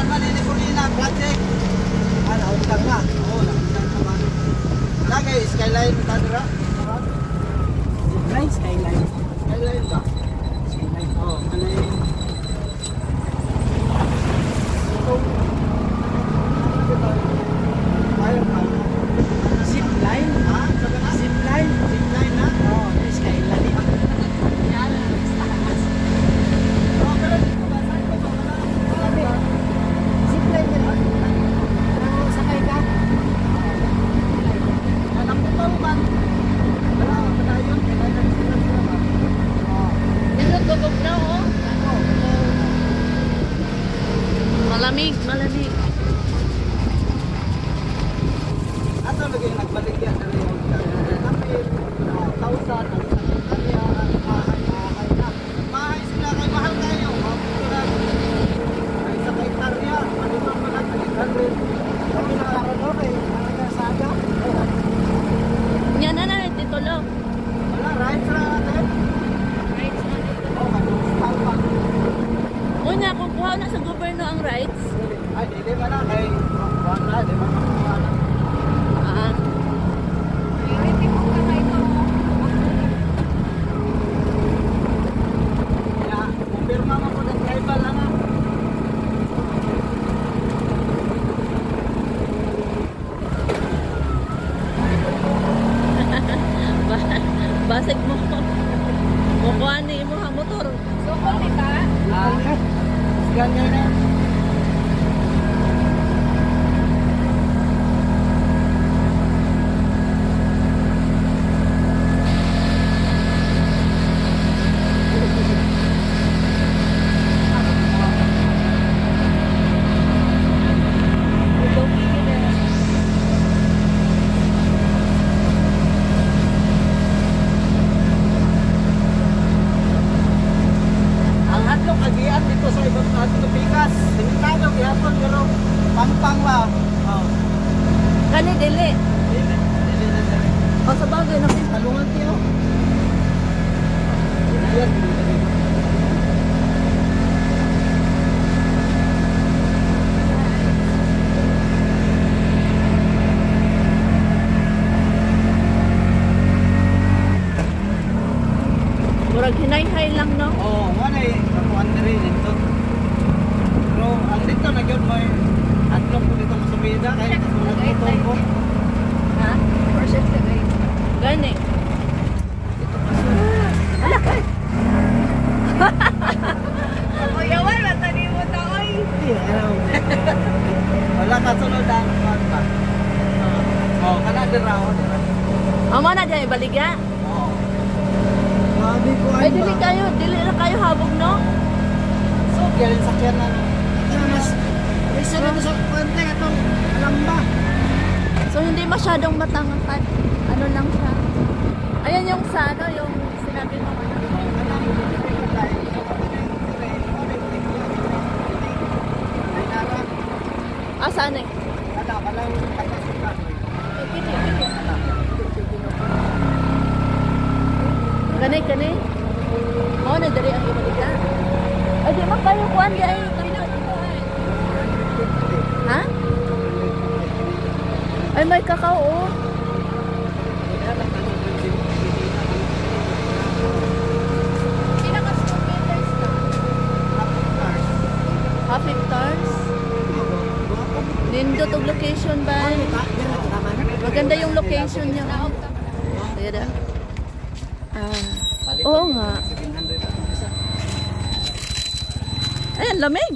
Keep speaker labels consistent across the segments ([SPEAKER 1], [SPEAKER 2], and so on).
[SPEAKER 1] Kuan man ini kulina project. Ano utang na. Oo, utang naman. Lagay skyline tadra. Skyline. Skyline ba? Skyline. Oh, ano yun? Zipline? Ha? Zipline? Zipline na? Oo, skyline. Yan. Oh, pero dito ba? Saan ko ba? Zipline na. Sakay ka? Alam ko ba ba? Wala, wala yun. Kailangan sila ba?
[SPEAKER 2] Nindot gugog na oh. Malamig, malamig.
[SPEAKER 1] Ato lagi yung nagbalik yan na rin yung kapit, kausan, ang isang karya, bahay na. Bahay sila kay mahal kayo. Ay sa kay karya, manimang mga kaligarin. Kami nakaroon okay, nakasaga.
[SPEAKER 2] Yan na titulo.
[SPEAKER 1] Wala, rights na natin.
[SPEAKER 2] Rights na dito.
[SPEAKER 1] Oo, kanustal pa.
[SPEAKER 2] Una, kung kuha na sa gobyerno ang rights.
[SPEAKER 1] Ay, hindi ba na kay wala, di ba makuha na. Kaya, pumpirma mo po ng tribal lang ah.
[SPEAKER 2] Basig mo. Kukuha ni mo ang motor. Sukol ni ka?
[SPEAKER 1] Sigan kayo na. Kagian dito sa ibang Pikas. Simentado gihapon pero pampang ba. Oh.
[SPEAKER 2] Kani dili.
[SPEAKER 1] Dili na sir.
[SPEAKER 2] O sa bagay na
[SPEAKER 1] Talungan tiyo. Yan.
[SPEAKER 2] murag hinay-hay lang no.
[SPEAKER 1] Oh, wala eh. Kapuan diri dito. Pero ang dito na gyud may atlong ko dito masumida kay nagtutong ko.
[SPEAKER 2] Ha? Percent ka guys. Gani. Ala kay. Kuyawan matani mo ta oy.
[SPEAKER 1] Wala ka sunod ang ba. Oh, kana dira oh.
[SPEAKER 2] Amo na dyan ibaligya.
[SPEAKER 1] Oh. Sabi ko
[SPEAKER 2] Ay dili na kayo habog no.
[SPEAKER 1] So, galing sakyan na. Mas isa na sa kwenta itong alamba.
[SPEAKER 2] So hindi masyadong matangkad. Ano lang siya. Ayan yung sa ano, yung sinabi mo ano. Ah, saan eh? Kani. Oh, nadali ang ibaliga. Ay, di man kayo kuhan di ay. Ha? Ay, may kakao oh. Half hectares. Nindot og location ba? Maganda yung location niya. Kaya oo nga. Ayan, lamig.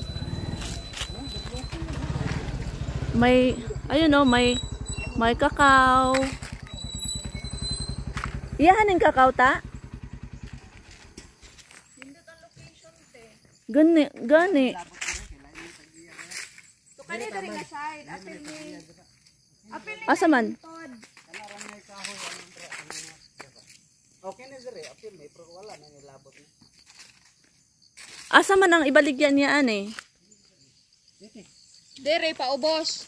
[SPEAKER 2] May, ayun o, may kakao. Iyahan yung kakao ta? Gani.
[SPEAKER 3] Kani diri nga side, apil ni.
[SPEAKER 2] Asa man?
[SPEAKER 1] Okay na sir, apil may pero wala na nilabot.
[SPEAKER 2] Asa man ang ibaligyan niya ane?
[SPEAKER 3] Diri paubos.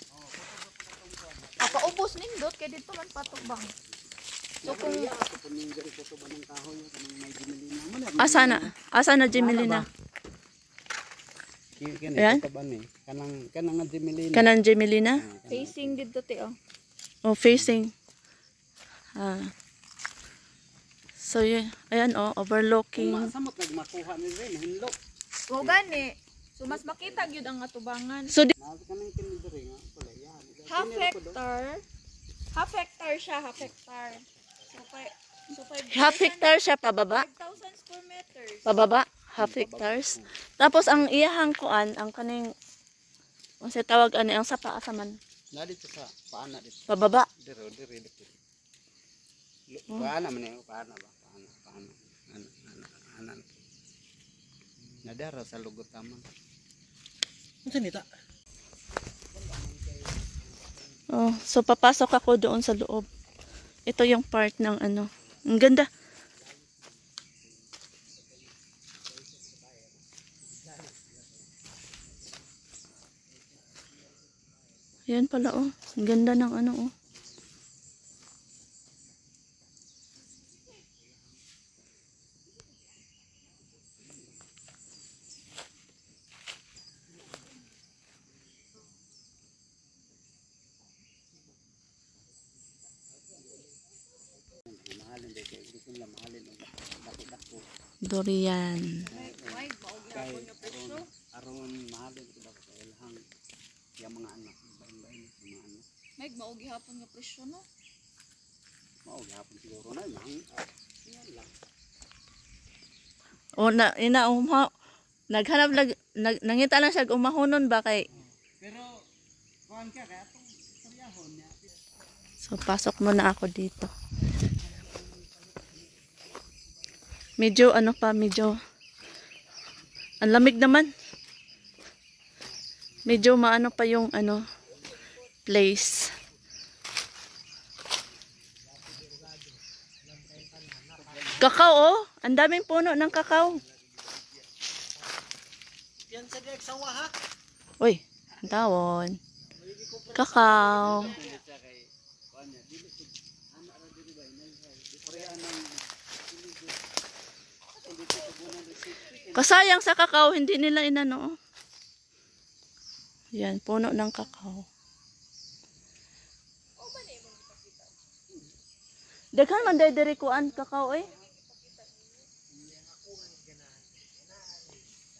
[SPEAKER 3] Paubos nindot kay dito man patubang. So kung
[SPEAKER 2] Asa na Jimelina?
[SPEAKER 1] Kini
[SPEAKER 2] Ayan.
[SPEAKER 1] ka ba ni? Kanang nga Jemelina.
[SPEAKER 2] Kanan Jemelina.
[SPEAKER 3] Facing dito te oh.
[SPEAKER 2] Oh, facing. So, ayan oh, overlooking.
[SPEAKER 1] Samot nagmakuha ni Ren, hinlo.
[SPEAKER 3] O gani. So mas makita gyud ang atubangan.
[SPEAKER 2] So,
[SPEAKER 1] Nabi kanang kinidiri nga pala yan.
[SPEAKER 3] Half hectare siya, half hectare. So
[SPEAKER 2] half hectare siya pababa.
[SPEAKER 3] 5,000 square meters.
[SPEAKER 2] Pababa, half hectares. Tapos ang iyahang kuan, ang kaning ang sa tawag ani ang sapa asaman.
[SPEAKER 1] Na dito sa paana dito.
[SPEAKER 2] Pababa.
[SPEAKER 1] Diri dito. Paana man eh, paana ba? Paana. Anan. Nadara sa lugot taman. Unsa nita?
[SPEAKER 2] Oh, so papasok ako doon sa loob. Ito yung part ng ano. Ang ganda. Yan pala oh. Ang ganda ng ano oh.
[SPEAKER 1] Mahalin dito, gusto nila mahalin ang dako-dako.
[SPEAKER 2] Durian.
[SPEAKER 3] Why ba og
[SPEAKER 1] Kay
[SPEAKER 3] yapon nga presyo?
[SPEAKER 1] aron mahalin ko dako sa ilhang yung mga anak, bain-bain yung mga anak.
[SPEAKER 3] May maog gihapon nga presyo no.
[SPEAKER 1] Mao gihapon siguro na lang. Yan lang.
[SPEAKER 2] O na naghanap nangita lang siya umahonon ba kay.
[SPEAKER 1] Pero kuan ka kay atong saryahon niya.
[SPEAKER 2] So pasok muna ako dito. Medyo ano pa, medyo ang lamig naman. Medyo maano pa yung ano place. Kakao oh, ang daming puno ng kakao.
[SPEAKER 1] Yan sa direk sa waha.
[SPEAKER 2] Uy, ang tawon. Kakao. Kasayang sa kakao, hindi nila inano. Yan, puno ng kakao. Daghan man day diri kuan kakao eh.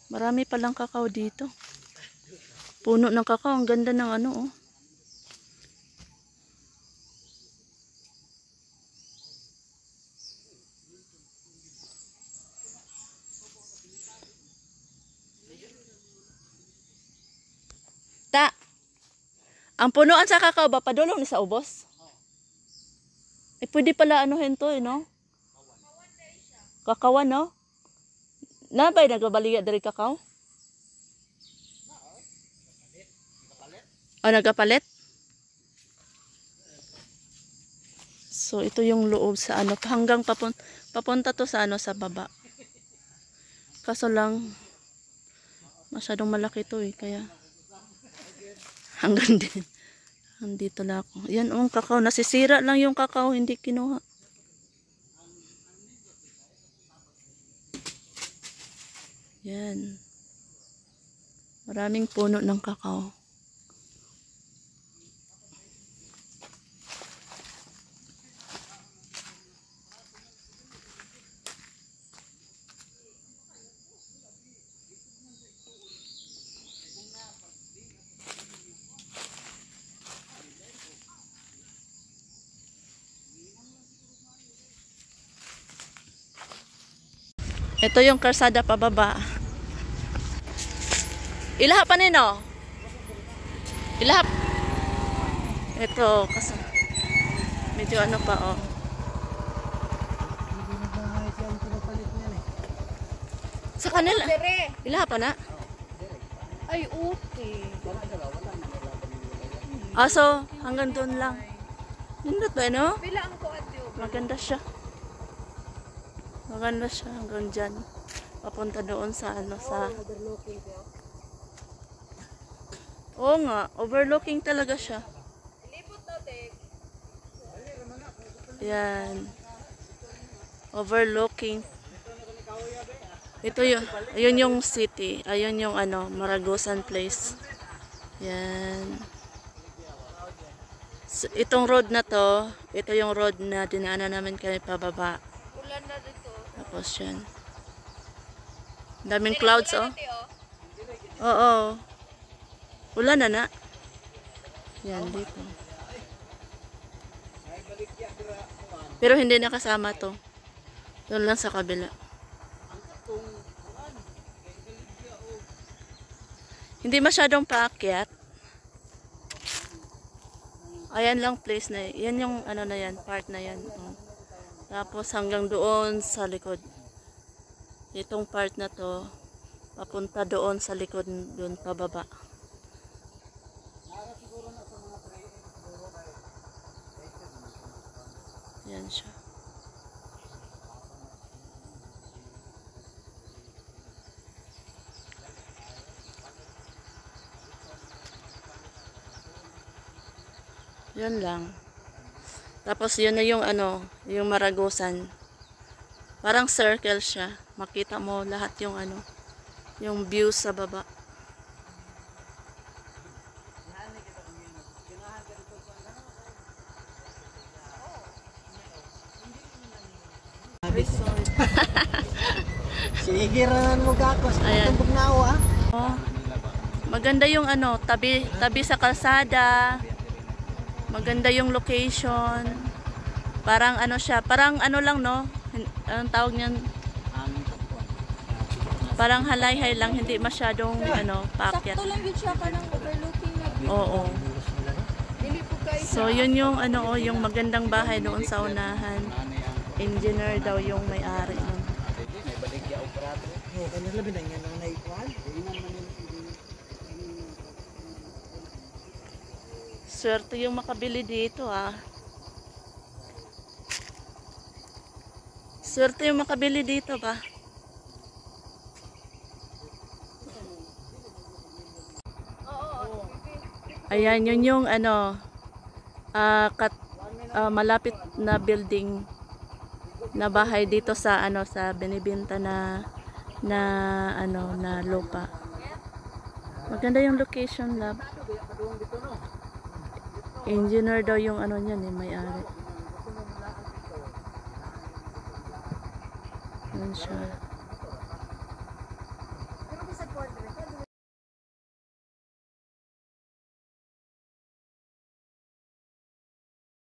[SPEAKER 2] Marami palang kakao dito. Puno ng kakao, ang ganda ng ano oh. Ta. Ang punuan sa kakao ba padulong ni sa ubos? Eh pwede pala anuhin to, no? Kakawan, no? Nabay nagabaliga dari kakao? O nagapalit? So ito yung loob sa ano hanggang papunta to sa ano sa baba. Kaso lang masyadong malaki to eh kaya hanggang din. Andito na ako. Yan ang kakao. Nasisira lang yung kakao. Hindi kinuha. Yan. Maraming puno ng kakao. Ito yung karsada pababa. Ilaha pa nino. Ilaha. Ito kasi medyo ano pa oh. Sa kanila. Ilaha pa na.
[SPEAKER 3] Ay okay.
[SPEAKER 2] Aso hanggang doon lang. Nindot ba no?
[SPEAKER 3] Pila ang kuad yo?
[SPEAKER 2] Maganda siya. Maganda siya hanggang dyan. Papunta doon sa ano sa... Oo nga, overlooking talaga siya. Yan. Overlooking. Ito yung, ayun yung city. Ayun yung ano, Maragusan Place. Yan. So, itong road na to, ito yung road na dinaanan namin kami pababa.
[SPEAKER 3] Ulan na dito.
[SPEAKER 2] Tapos yan. Daming clouds, oh. Oo. Ulan na na. Yan, dito. Pero hindi nakasama to. Doon lang sa kabila. Hindi masyadong paakyat. Ayan lang place na yan yung ano na yan, part na yan. Oh. Tapos hanggang doon sa likod. Itong part na to, papunta doon sa likod, doon pababa. Yan siya. Yan lang. Tapos yun na yung ano, yung Maragusan. Parang circle siya. Makita mo lahat yung ano, yung view sa baba.
[SPEAKER 1] Sige ranan mo gakos.
[SPEAKER 2] Ayan.
[SPEAKER 1] Tumbog na ako ah.
[SPEAKER 2] Oh, maganda yung ano, tabi sa kalsada. Maganda yung location. Parang ano siya, parang ano lang no. Anong tawag niyan? Parang halay-hay lang, hindi masyadong ano, paakyat.
[SPEAKER 3] Sakto lang yun siya ka ng overlooking na view.
[SPEAKER 2] Oo.
[SPEAKER 3] Dili po kayo
[SPEAKER 2] So yun yung ano, oh, yung magandang bahay doon sa unahan. Engineer daw yung may-ari nun.
[SPEAKER 1] Oh, kanila labi na nga nanay kuan.
[SPEAKER 2] Swerte yung makabili dito ah. Swerte yung makabili dito ba? Ayan, yun yung ano, malapit na building na bahay dito sa ano, sa binibenta na ano, na lupa. Maganda yung location, love. Engineer daw yung ano niyan eh, may-ari. Yan siya.